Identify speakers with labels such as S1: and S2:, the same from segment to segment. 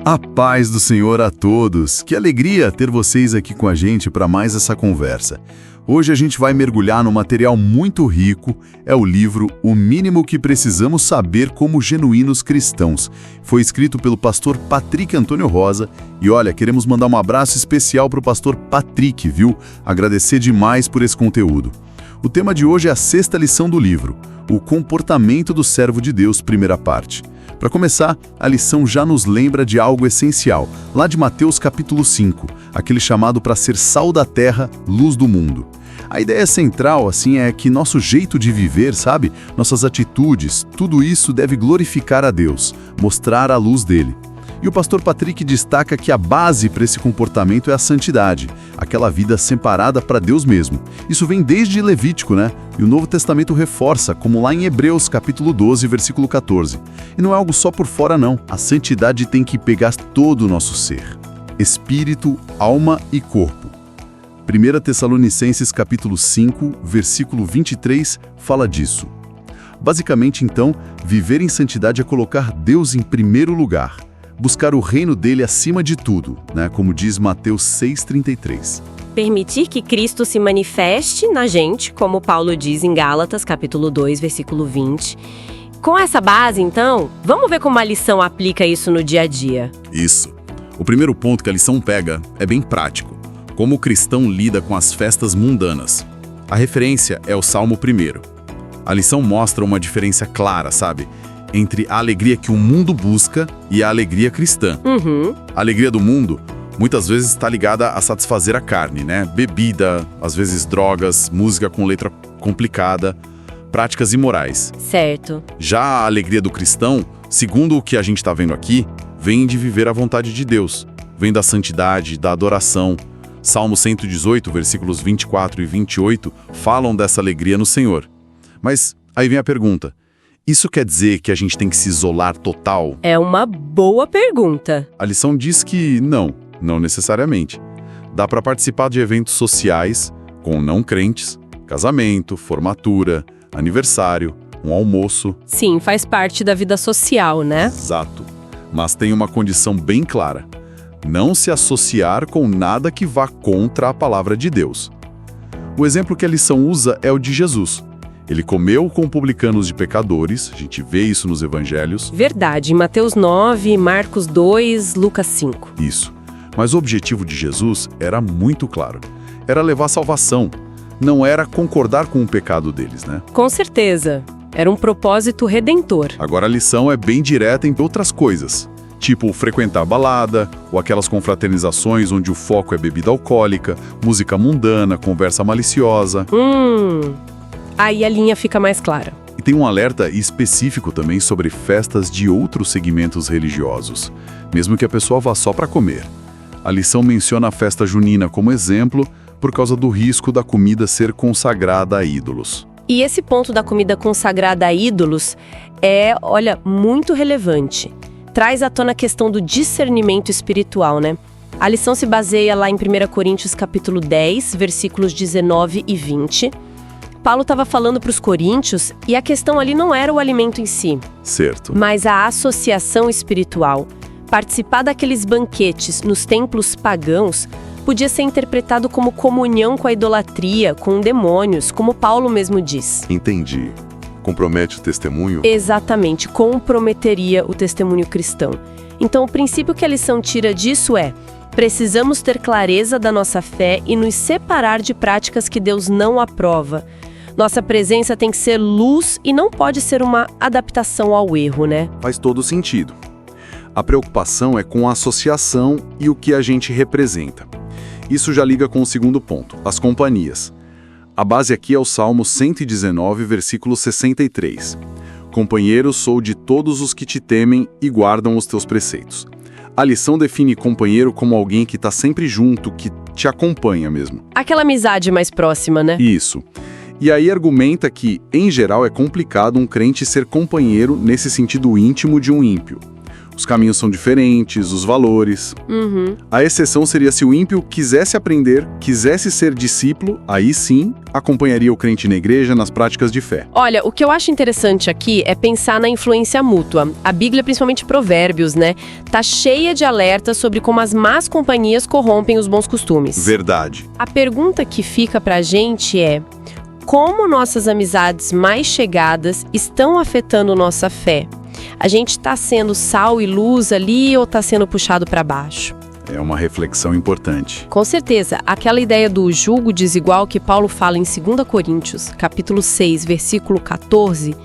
S1: A paz do Senhor a todos! Que alegria ter vocês aqui com a gente para mais essa conversa. Hoje a gente vai mergulhar num material muito rico, é o livro O Mínimo que Precisamos Saber como Genuínos Cristãos. Foi escrito pelo pastor Patrick Antônio Rosa e olha, queremos mandar um abraço especial para o pastor Patrick, viu? Agradecer demais por esse conteúdo. O tema de hoje é a 6ª lição do livro, o comportamento do servo de Deus, primeira parte. Para começar, a lição já nos lembra de algo essencial, lá de Mateus capítulo 5, aquele chamado para ser sal da terra, luz do mundo. A ideia central, assim, é que nosso jeito de viver, sabe? Nossas atitudes, tudo isso deve glorificar a Deus, mostrar a luz dele. E o pastor Patrick destaca que a base para esse comportamento é a santidade, aquela vida separada para Deus mesmo. Isso vem desde Levítico, né? E o Novo Testamento reforça, como lá em Hebreus capítulo 12, versículo 14. E não é algo só por fora, não. A santidade tem que pegar todo o nosso ser. Espírito, alma e corpo. 1 Tessalonicenses capítulo 5, versículo 23, fala disso. Basicamente, então, viver em santidade é colocar Deus em primeiro lugar. Buscar o reino dele acima de tudo, né? Como diz Mateus 6,33.
S2: Permitir que Cristo se manifeste na gente, como Paulo diz em Gálatas, capítulo 2, versículo 20. Com essa base, então, vamos ver como a lição aplica isso no dia a dia.
S1: Isso. O primeiro ponto que a lição pega é bem prático. Como o cristão lida com as festas mundanas. A referência é o Salmo 1. A lição mostra uma diferença clara, sabe? Entre a alegria que o mundo busca e a alegria cristã. A alegria do mundo muitas vezes está ligada a satisfazer a carne, né? Bebida, às vezes drogas, música com letra complicada, práticas imorais.
S2: Certo.
S1: Já a alegria do cristão, segundo o que a gente está vendo aqui, vem de viver a vontade de Deus, vem da santidade, da adoração. Salmo 118, versículos 24 e 28, falam dessa alegria no Senhor. Mas aí vem a pergunta. Isso quer dizer que a gente tem que se isolar total?
S2: É uma boa pergunta.
S1: A lição diz que não necessariamente. Dá para participar de eventos sociais com não crentes, casamento, formatura, aniversário, um almoço.
S2: Sim, faz parte da vida social, né?
S1: Exato. Mas tem uma condição bem clara. Não se associar com nada que vá contra a palavra de Deus. O exemplo que a lição usa é o de Jesus. Ele comeu com publicanos e pecadores, a gente vê isso nos evangelhos.
S2: Verdade, em Mateus 9, Marcos 2, Lucas 5.
S1: Isso. Mas o objetivo de Jesus era muito claro. Era levar salvação. Não era concordar com o pecado deles, né?
S2: Com certeza. Era um propósito redentor.
S1: Agora a lição é bem direta em outras coisas. Tipo frequentar balada, ou aquelas confraternizações onde o foco é bebida alcoólica, música mundana, conversa maliciosa.
S2: Aí a linha fica mais clara.
S1: E tem um alerta específico também sobre festas de outros segmentos religiosos, mesmo que a pessoa vá só para comer. A lição menciona a festa junina como exemplo por causa do risco da comida ser consagrada a ídolos.
S2: E esse ponto da comida consagrada a ídolos é, muito relevante. Traz à tona a questão do discernimento espiritual, né? A lição se baseia lá em 1 Coríntios capítulo 10, versículos 19 e 20. Paulo estava falando para os coríntios e a questão ali não era o alimento em si.
S1: Certo.
S2: Mas a associação espiritual. Participar daqueles banquetes nos templos pagãos podia ser interpretado como comunhão com a idolatria, com demônios, como Paulo mesmo diz.
S1: Entendi. Compromete o testemunho?
S2: Exatamente, comprometeria o testemunho cristão. Então, o princípio que a lição tira disso é: precisamos ter clareza da nossa fé e nos separar de práticas que Deus não aprova. Nossa presença tem que ser luz e não pode ser uma adaptação ao erro, né?
S1: Faz todo sentido. A preocupação é com a associação e o que a gente representa. Isso já liga com o segundo ponto, as companhias. A base aqui é o Salmo 119, versículo 63. Companheiro sou de todos os que te temem e guardam os teus preceitos. A lição define companheiro como alguém que está sempre junto, que te acompanha mesmo.
S2: Aquela amizade mais próxima, né?
S1: Isso. E aí argumenta que, em geral, é complicado um crente ser companheiro nesse sentido íntimo de um ímpio. Os caminhos são diferentes, os valores. A exceção seria se o ímpio quisesse aprender, quisesse ser discípulo, aí sim acompanharia o crente na igreja nas práticas de fé.
S2: Olha, o que eu acho interessante aqui é pensar na influência mútua. A Bíblia, principalmente Provérbios, né, tá cheia de alertas sobre como as más companhias corrompem os bons costumes.
S1: Verdade.
S2: A pergunta que fica pra gente é: como nossas amizades mais chegadas estão afetando nossa fé? A gente está sendo sal e luz ali ou está sendo puxado para baixo?
S1: É uma reflexão importante.
S2: Com certeza, aquela ideia do julgo desigual que Paulo fala em 2 Coríntios, capítulo 6, versículo 14,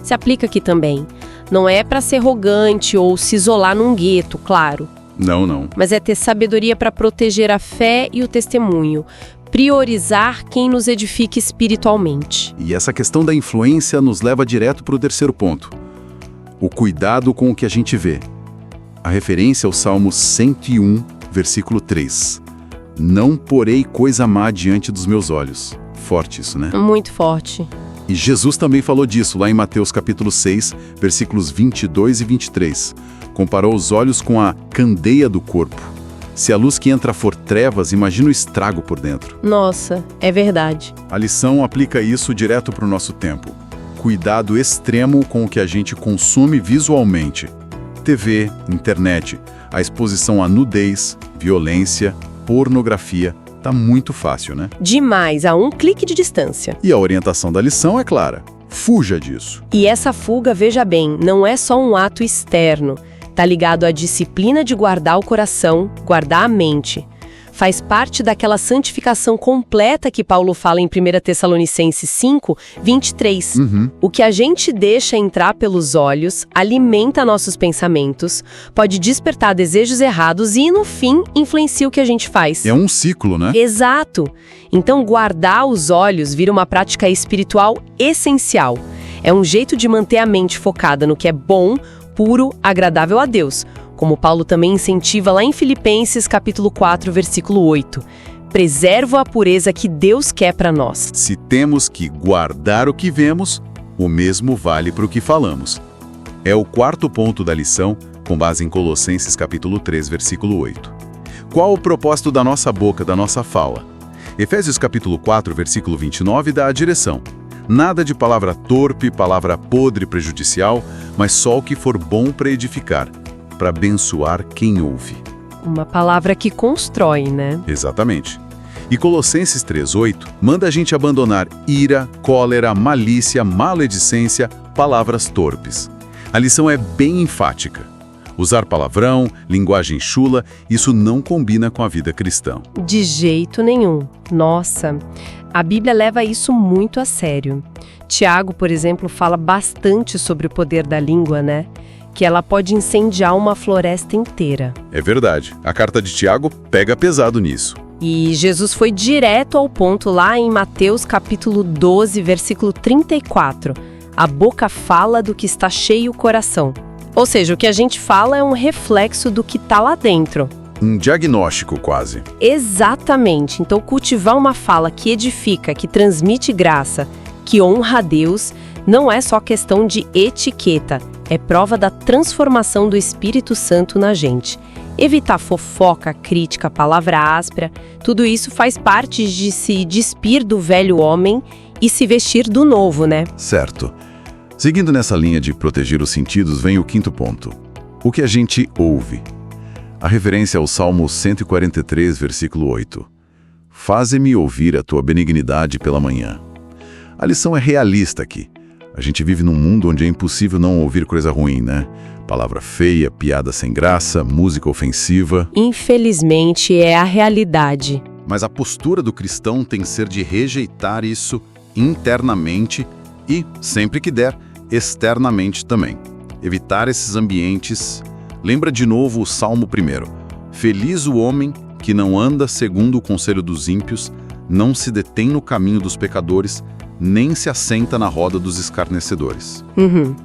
S2: se aplica aqui também. Não é para ser arrogante ou se isolar num gueto, claro.
S1: Não.
S2: Mas é ter sabedoria para proteger a fé e o testemunho. Priorizar quem nos edifica espiritualmente.
S1: E essa questão da influência nos leva direto para o terceiro ponto. O cuidado com o que a gente vê. A referência ao Salmo 101, versículo 3. Não porei coisa má diante dos meus olhos. Forte isso, né?
S2: Muito forte.
S1: E Jesus também falou disso lá em Mateus capítulo 6, versículos 22 e 23. Comparou os olhos com a candeia do corpo. Se a luz que entra for trevas, imagina o estrago por dentro.
S2: Nossa, é verdade.
S1: A lição aplica isso direto para o nosso tempo. Cuidado extremo com o que a gente consome visualmente. TV, internet, a exposição à nudez, violência, pornografia, tá muito fácil, né?
S2: Demais, a um clique de distância.
S1: E a orientação da lição é clara. Fuja disso.
S2: E essa fuga, veja bem, não é só um ato externo. Tá ligado à disciplina de guardar o coração, guardar a mente. Faz parte daquela santificação completa que Paulo fala em 1 Tessalonicenses 5, 23. O que a gente deixa entrar pelos olhos alimenta nossos pensamentos, pode despertar desejos errados e, no fim, influencia o que a gente faz.
S1: É um ciclo, né?
S2: Exato. Então, guardar os olhos vira uma prática espiritual essencial. É um jeito de manter a mente focada no que é bom, puro, agradável a Deus, como Paulo também incentiva lá em Filipenses capítulo 4, versículo 8. Preserva a pureza que Deus quer para nós.
S1: Se temos que guardar o que vemos, o mesmo vale para o que falamos. É o quarto ponto da lição, com base em Colossenses capítulo 3, versículo 8. Qual o propósito da nossa boca, da nossa fala? Efésios capítulo 4, versículo 29 dá a direção. Nada de palavra torpe, palavra podre, prejudicial, mas só o que for bom para edificar, para abençoar quem ouve.
S2: Uma palavra que constrói, né?
S1: Exatamente. E Colossenses 3:8 manda a gente abandonar ira, cólera, malícia, maledicência, palavras torpes. A lição é bem enfática. Usar palavrão, linguagem chula, isso não combina com a vida cristã.
S2: De jeito nenhum. Nossa, a Bíblia leva isso muito a sério. Tiago, por exemplo, fala bastante sobre o poder da língua, né? Que ela pode incendiar uma floresta inteira.
S1: É verdade. A carta de Tiago pega pesado nisso.
S2: E Jesus foi direto ao ponto lá em Mateus capítulo 12, versículo 34. A boca fala do que está cheio o coração. Ou seja, o que a gente fala é um reflexo do que está lá dentro.
S1: Um diagnóstico, quase.
S2: Exatamente. Então, cultivar uma fala que edifica, que transmite graça, que honra a Deus, não é só questão de etiqueta. É prova da transformação do Espírito Santo na gente. Evitar fofoca, crítica, palavra áspera, tudo isso faz parte de se despir do velho homem e se vestir do novo, né?
S1: Certo. Seguindo nessa linha de proteger os sentidos, vem o quinto ponto. O que a gente ouve. A referência ao Salmo 143, versículo 8. Faze-me ouvir a tua benignidade pela manhã. A lição é realista aqui. A gente vive num mundo onde é impossível não ouvir coisa ruim, né? Palavra feia, piada sem graça, música ofensiva.
S2: Infelizmente, é a realidade.
S1: Mas a postura do cristão tem que ser de rejeitar isso internamente e, sempre que der, externamente também. Evitar esses ambientes. Lembra de novo o Salmo 1. Feliz o homem que não anda segundo o conselho dos ímpios, não se detém no caminho dos pecadores, nem se assenta na roda dos escarnecedores.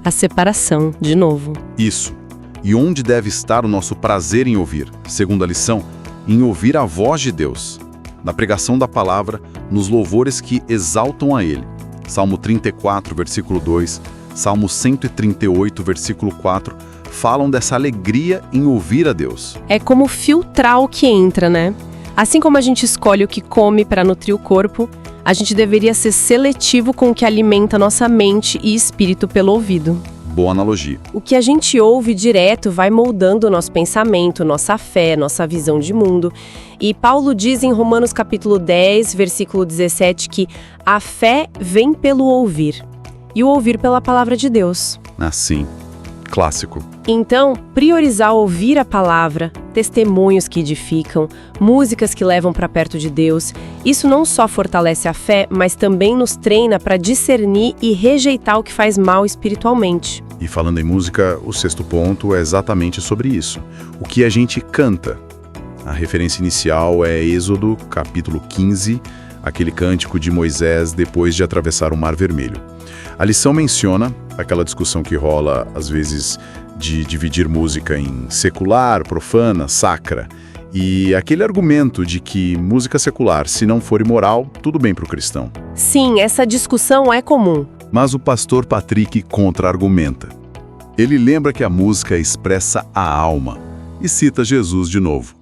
S2: A separação, de novo.
S1: Isso. E onde deve estar o nosso prazer em ouvir? Segundo a lição, em ouvir a voz de Deus, na pregação da palavra, nos louvores que exaltam a Ele. Salmo 34, versículo 2, Salmo 138, versículo 4, falam dessa alegria em ouvir a Deus.
S2: É como filtrar o que entra, né? Assim como a gente escolhe o que come para nutrir o corpo, a gente deveria ser seletivo com o que alimenta nossa mente e espírito pelo ouvido.
S1: Boa analogia.
S2: O que a gente ouve direto vai moldando o nosso pensamento, nossa fé, nossa visão de mundo. E Paulo diz em Romanos capítulo 10, versículo 17, que a fé vem pelo ouvir, e o ouvir pela palavra de Deus.
S1: Assim, clássico.
S2: Então, priorizar ouvir a palavra, testemunhos que edificam, músicas que levam para perto de Deus, isso não só fortalece a fé, mas também nos treina para discernir e rejeitar o que faz mal espiritualmente.
S1: E falando em música, o 6º ponto é exatamente sobre isso. O que a gente canta. A referência inicial é Êxodo, capítulo 15, aquele cântico de Moisés depois de atravessar o Mar Vermelho. A lição menciona aquela discussão que rola, às vezes, de dividir música em secular, profana, sacra. E aquele argumento de que música secular, se não for imoral, tudo bem para o cristão.
S2: Sim, essa discussão é comum.
S1: Mas o pastor Patrick contra-argumenta. Ele lembra que a música expressa a alma e cita Jesus de novo.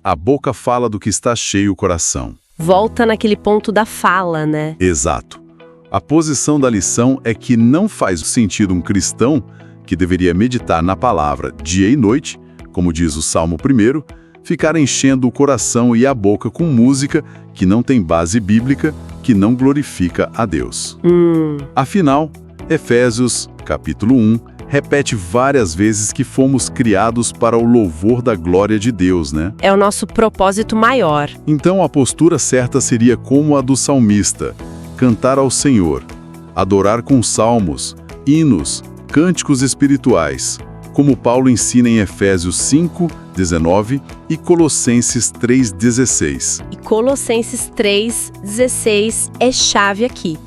S1: A boca fala do que está cheio o coração.
S2: Volta naquele ponto da fala, né?
S1: Exato. A posição da lição é que não faz sentido um cristão, que deveria meditar na palavra dia e noite, como diz o Salmo 1, ficar enchendo o coração e a boca com música que não tem base bíblica, que não glorifica a Deus. Afinal, Efésios, capítulo 1, repete várias vezes que fomos criados para o louvor da glória de Deus, né?
S2: É o nosso propósito maior.
S1: Então a postura certa seria como a do salmista: cantar ao Senhor, adorar com salmos, hinos, cânticos espirituais, como Paulo ensina em Efésios 5, 19 e Colossenses 3, 16.
S2: E Colossenses 3, 16 é chave aqui.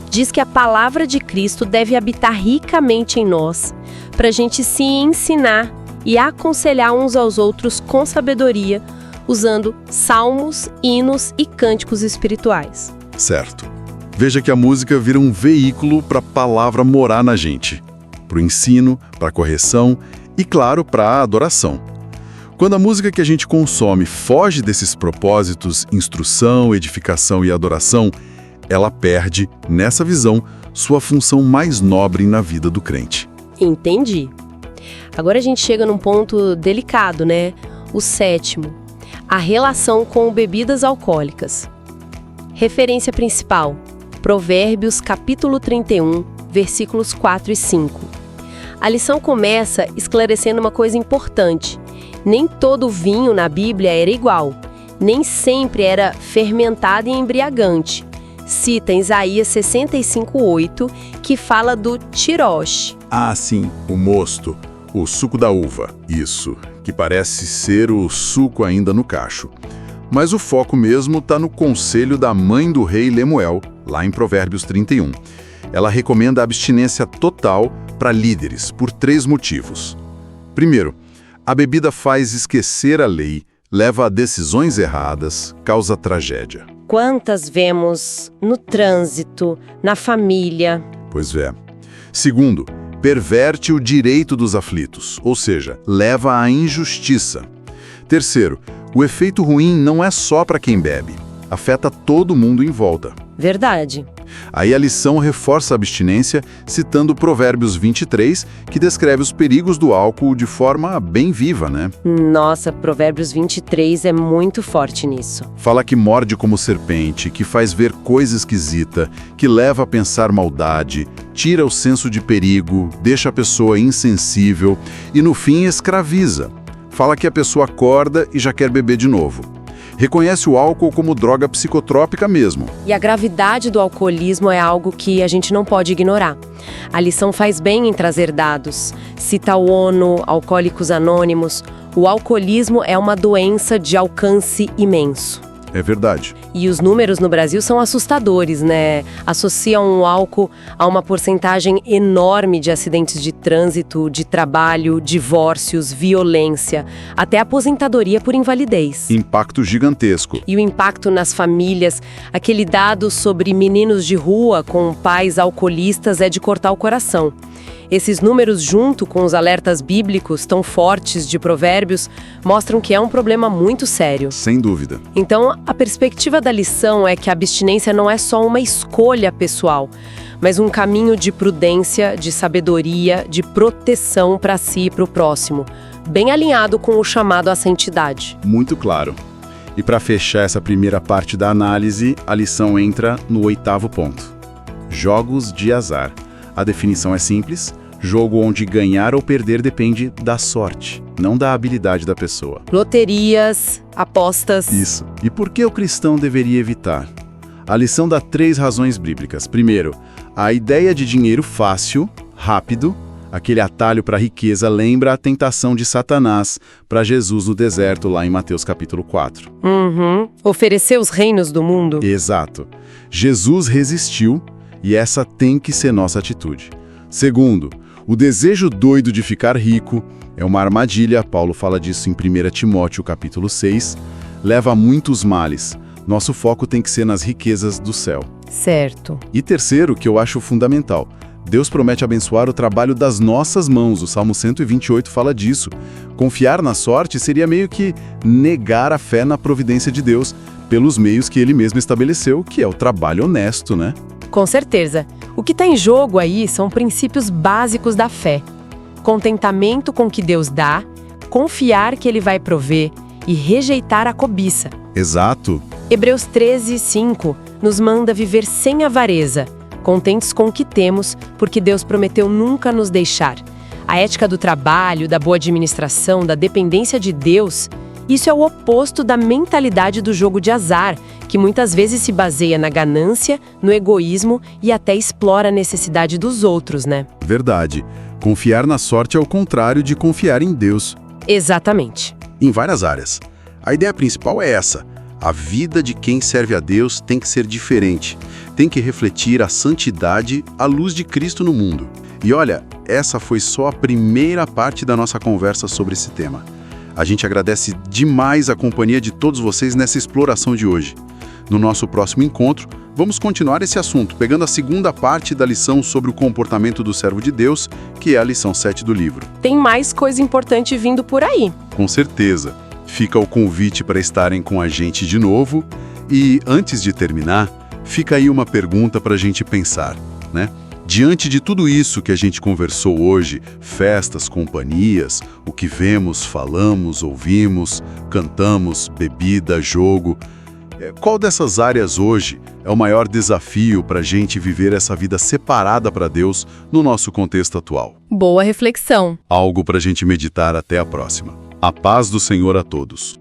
S2: Diz que a palavra de Cristo deve habitar ricamente em nós, para a gente se ensinar e aconselhar uns aos outros com sabedoria, usando salmos, hinos e cânticos espirituais.
S1: Certo. Veja que a música vira um veículo para a palavra morar na gente, para o ensino, para a correção e, claro, para a adoração. Quando a música que a gente consome foge desses propósitos, instrução, edificação e adoração, ela perde, nessa visão, sua função mais nobre na vida do crente.
S2: Entendi. Agora a gente chega num ponto delicado, né? O 7º, a relação com bebidas alcoólicas. Referência principal, Provérbios capítulo 31, versículos 4 e 5. A lição começa esclarecendo uma coisa importante. Nem todo vinho na Bíblia era igual, nem sempre era fermentado e embriagante. Cita em Isaías 65:8, que fala do tirosh.
S1: Ah, sim, o mosto, o suco da uva. Isso, que parece ser o suco ainda no cacho. Mas o foco mesmo está no conselho da mãe do rei Lemuel, lá em Provérbios 31. Ela recomenda a abstinência total para líderes, por 3 motivos. Primeiro, a bebida faz esquecer a lei, leva a decisões erradas, causa tragédia.
S2: Quantas vemos no trânsito, na família?
S1: Pois é. Segundo, perverte o direito dos aflitos, ou seja, leva à injustiça. Terceiro, o efeito ruim não é só para quem bebe, afeta todo mundo em volta.
S2: Verdade.
S1: Aí a lição reforça a abstinência, citando Provérbios 23, que descreve os perigos do álcool de forma bem viva, né?
S2: Nossa, Provérbios 23 é muito forte nisso.
S1: Fala que morde como serpente, que faz ver coisa esquisita, que leva a pensar maldade, tira o senso de perigo, deixa a pessoa insensível e, no fim, escraviza. Fala que a pessoa acorda e já quer beber de novo. Reconhece o álcool como droga psicotrópica mesmo.
S2: E a gravidade do alcoolismo é algo que a gente não pode ignorar. A lição faz bem em trazer dados. Cita a ONU, Alcoólicos Anônimos. O alcoolismo é uma doença de alcance imenso.
S1: É verdade.
S2: E os números no Brasil são assustadores, né? Associam o álcool a uma porcentagem enorme de acidentes de trânsito, de trabalho, divórcios, violência, até aposentadoria por invalidez.
S1: Impacto gigantesco.
S2: E o impacto nas famílias, aquele dado sobre meninos de rua com pais alcoolistas é de cortar o coração. Esses números, junto com os alertas bíblicos tão fortes de Provérbios, mostram que é um problema muito sério.
S1: Sem dúvida.
S2: Então, a perspectiva da lição é que a abstinência não é só uma escolha pessoal, mas um caminho de prudência, de sabedoria, de proteção para si e para o próximo, bem alinhado com o chamado à santidade.
S3: Muito claro. E para fechar essa primeira parte da análise, a lição entra no 8º ponto. Jogos de azar. A definição é simples: jogo onde ganhar ou perder depende da sorte, não da habilidade da pessoa.
S2: Loterias, apostas...
S3: Isso. E por que o cristão deveria evitar? A lição dá 3 razões bíblicas. Primeiro, a ideia de dinheiro fácil, rápido, aquele atalho para a riqueza, lembra a tentação de Satanás para Jesus no deserto, lá em Mateus capítulo 4.
S2: Oferecer os reinos do mundo.
S3: Exato. Jesus resistiu e essa tem que ser nossa atitude. Segundo, o desejo doido de ficar rico é uma armadilha, Paulo fala disso em 1 Timóteo capítulo 6, leva a muitos males. Nosso foco tem que ser nas riquezas do céu.
S2: Certo.
S3: E terceiro, que eu acho fundamental, Deus promete abençoar o trabalho das nossas mãos. O Salmo 128 fala disso. Confiar na sorte seria meio que negar a fé na providência de Deus pelos meios que ele mesmo estabeleceu, que é o trabalho honesto, né?
S2: Com certeza. O que está em jogo aí são princípios básicos da fé. Contentamento com o que Deus dá, confiar que Ele vai prover e rejeitar a cobiça.
S3: Exato.
S2: Hebreus 13:5 nos manda viver sem avareza, contentes com o que temos, porque Deus prometeu nunca nos deixar. A ética do trabalho, da boa administração, da dependência de Deus, isso é o oposto da mentalidade do jogo de azar, que muitas vezes se baseia na ganância, no egoísmo e até explora a necessidade dos outros, né?
S3: Verdade. Confiar na sorte é o contrário de confiar em Deus.
S2: Exatamente.
S4: Em várias áreas. A ideia principal é essa: a vida de quem serve a Deus tem que ser diferente, tem que refletir a santidade à luz de Cristo no mundo. E olha, essa foi só a primeira parte da nossa conversa sobre esse tema. A gente agradece demais a companhia de todos vocês nessa exploração de hoje. No nosso próximo encontro, vamos continuar esse assunto, pegando a segunda parte da lição sobre o comportamento do servo de Deus, que é a lição 7 do livro.
S2: Tem mais coisa importante vindo por aí.
S4: Com certeza. Fica o convite para estarem com a gente de novo. E, antes de terminar, fica aí uma pergunta para a gente pensar, né? Diante de tudo isso que a gente conversou hoje, festas, companhias, o que vemos, falamos, ouvimos, cantamos, bebida, jogo, qual dessas áreas hoje é o maior desafio para a gente viver essa vida separada para Deus no nosso contexto atual?
S2: Boa reflexão.
S4: Algo para a gente meditar. Até a próxima. A paz do Senhor a todos.